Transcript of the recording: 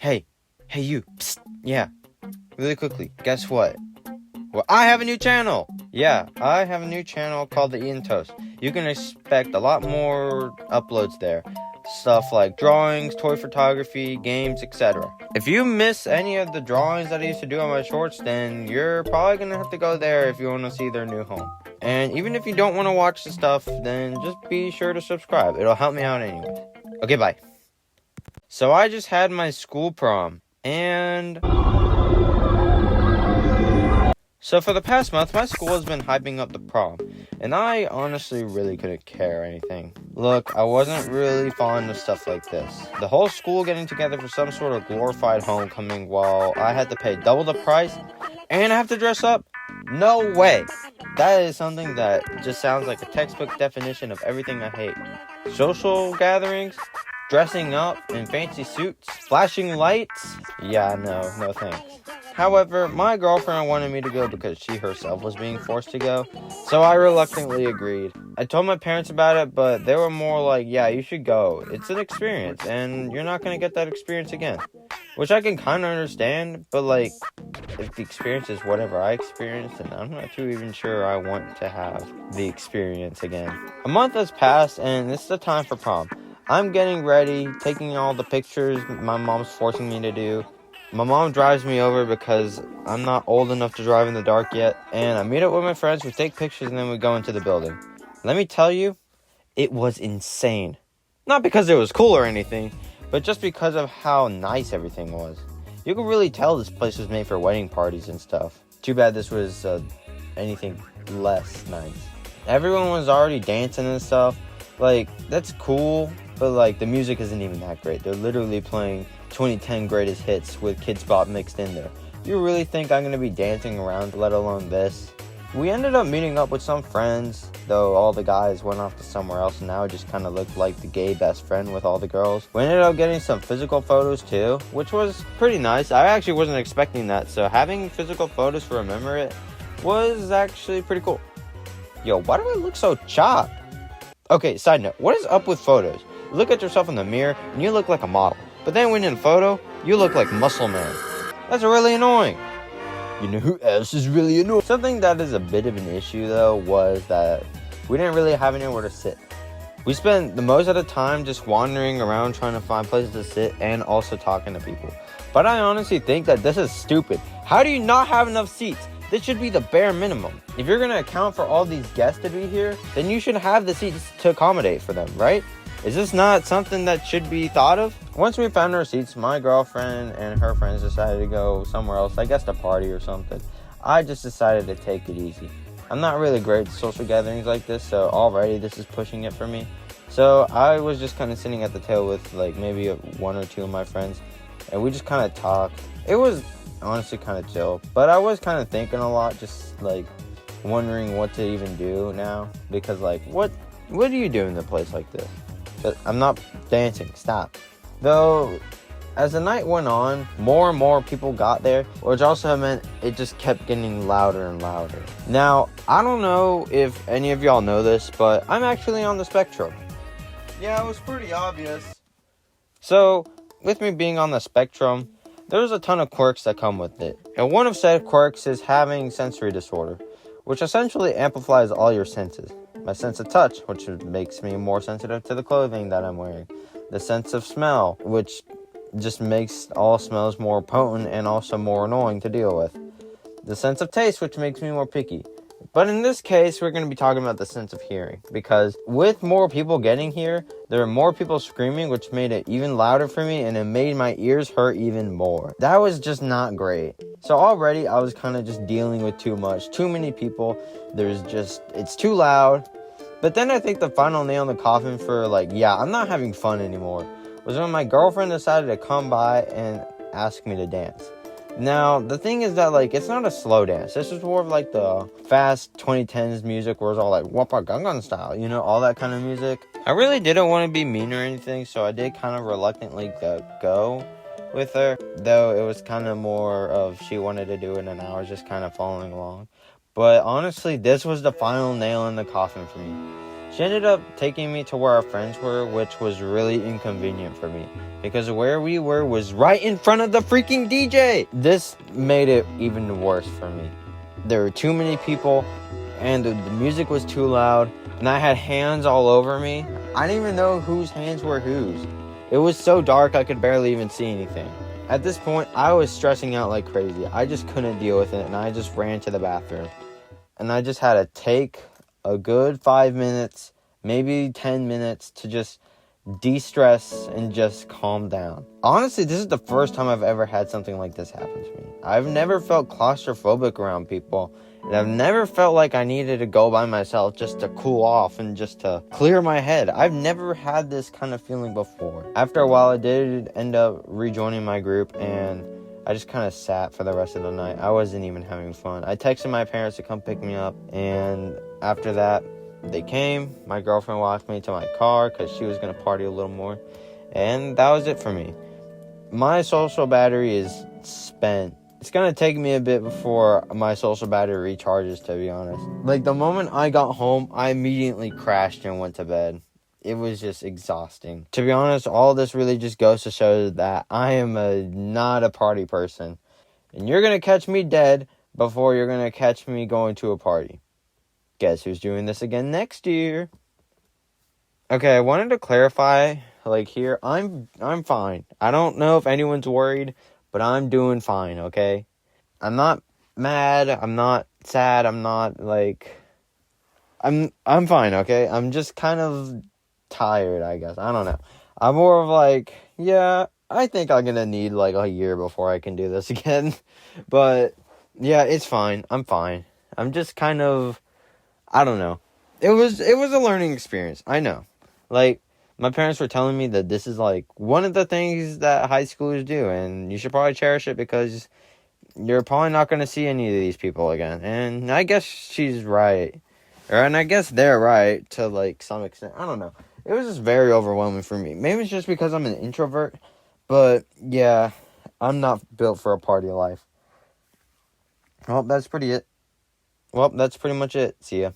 Hey, you. Psst. Yeah, really quickly. Guess what? Well, I have a new channel. Yeah, I have a new channel called the Ian Toast. You can expect a lot more uploads there. Stuff like drawings, toy photography, games, etc. If you miss any of the drawings that I used to do on my shorts, then you're probably going to have to go there if you want to see their new home. And even if you don't want to watch the stuff, then just be sure to subscribe. It'll help me out anyway. Okay, bye. So I just had my school prom, and so for the past month, my school has been hyping up the prom, and I honestly really couldn't care anything. Look, I wasn't really fond of stuff like this. The whole school getting together for some sort of glorified homecoming while I had to pay double the price, and I have to dress up? No way! That is something that just sounds like a textbook definition of everything I hate. Social gatherings? Dressing up in fancy suits? Flashing lights? Yeah, no thanks. However, my girlfriend wanted me to go because she herself was being forced to go, so I reluctantly agreed. I told my parents about it, but they were more like, yeah, you should go. It's an experience, and you're not going to get that experience again. Which I can kind of understand, but like, if the experience is whatever I experienced, then I'm not too even sure I want to have the experience again. A month has passed, and it's the time for prom. I'm getting ready, taking all the pictures my mom's forcing me to do. My mom drives me over because I'm not old enough to drive in the dark yet, and I meet up with my friends, we take pictures, and then we go into the building. Let me tell you, it was insane. Not because it was cool or anything, but just because of how nice everything was. You could really tell this place was made for wedding parties and stuff. Too bad this was anything less nice. Everyone was already dancing and stuff. Like, that's cool, but like, the music isn't even that great. They're literally playing 2010 greatest hits with Kidz Bop mixed in there. You really think I'm going to be dancing around, let alone this? We ended up meeting up with some friends, though all the guys went off to somewhere else, and now it just kind of looked like the gay best friend with all the girls. We ended up getting some physical photos too, which was pretty nice. I actually wasn't expecting that, so having physical photos to remember it was actually pretty cool. Yo, why do I look so chopped? Okay, side note, what is up with photos? Look at yourself in the mirror, and you look like a model. But then when in a photo, you look like Muscle Man. That's really annoying. You know who else is really annoying? Something that is a bit of an issue, though, was that we didn't really have anywhere to sit. We spent the most of the time just wandering around trying to find places to sit and also talking to people. But I honestly think that this is stupid. How do you not have enough seats? This should be the bare minimum. If you're going to account for all these guests to be here, then you should have the seats to accommodate for them, right? Is this not something that should be thought of? Once we found our seats, my girlfriend and her friends decided to go somewhere else, I guess to party or something. I just decided to take it easy. I'm not really great at social gatherings like this, so already this is pushing it for me. So I was just kind of sitting at the table with like maybe one or two of my friends, and we just kind of talked. It was honestly kind of chill, but I was kind of thinking a lot, just like wondering what to even do now, because like what do you do in a place like this? I'm not dancing, stop. Though, as the night went on, more and more people got there, which also meant it just kept getting louder and louder. Now, I don't know if any of y'all know this, but I'm actually on the spectrum. Yeah, it was pretty obvious. So, with me being on the spectrum, there's a ton of quirks that come with it. And one of said quirks is having sensory disorder, which essentially amplifies all your senses. My sense of touch, which makes me more sensitive to the clothing that I'm wearing. The sense of smell, which just makes all smells more potent and also more annoying to deal with. The sense of taste, which makes me more picky. But in this case, we're going to be talking about the sense of hearing, because with more people getting here, there are more people screaming, which made it even louder for me, and it made my ears hurt even more. That was just not great. So already, I was kind of just dealing with too much, too many people. It's too loud. But then I think the final nail in the coffin for I'm not having fun anymore, was when my girlfriend decided to come by and ask me to dance. Now, the thing is that, it's not a slow dance. This is more of, the fast 2010s music where it's all, Wappa Gangnam Style, all that kind of music. I really didn't want to be mean or anything, so I did kind of reluctantly go with her, though it was kind of more of she wanted to do it and I was just kind of following along. But honestly, this was the final nail in the coffin for me. She ended up taking me to where our friends were, which was really inconvenient for me, because where we were was right in front of the freaking DJ. This made it even worse for me. There were too many people, and the music was too loud, and I had hands all over me. I didn't even know whose hands were whose. It was so dark I could barely even see anything. At this point, I was stressing out like crazy. I just couldn't deal with it, and I just ran to the bathroom. And I just had to take a good 5 minutes, maybe 10 minutes to just de-stress and just calm down. Honestly, this is the first time I've ever had something like this happen to me. I've never felt claustrophobic around people, and I've never felt like I needed to go by myself just to cool off and just to clear my head. I've never had this kind of feeling before. After a while, I did end up rejoining my group, and I just kind of sat for the rest of the night. I wasn't even having fun. I texted my parents to come pick me up, and after that, they came. My girlfriend walked me to my car because she was going to party a little more, and that was it for me. My social battery is spent. It's going to take me a bit before my social battery recharges, to be honest. Like, the moment I got home, I immediately crashed and went to bed. It was just exhausting. To be honest, all this really just goes to show that I am not a party person. And you're going to catch me dead before you're going to catch me going to a party. Guess who's doing this again next year? Okay, I wanted to clarify, here, I'm fine. I don't know if anyone's worried, but I'm doing fine, okay? I'm not mad, I'm not sad, I'm not, I'm fine, okay? I'm just kind of tired, I guess. I don't know. I'm more of yeah, I think I'm gonna need a year before I can do this again. But yeah, it's fine. I'm fine. I'm just kind of, I don't know. It was a learning experience. I know. My parents were telling me that this is one of the things that high schoolers do, and you should probably cherish it because you're probably not going to see any of these people again. And I guess she's right. And I guess they're right to some extent. I don't know. It was just very overwhelming for me. Maybe it's just because I'm an introvert, but yeah, I'm not built for a party life. Well, that's pretty much it. See ya.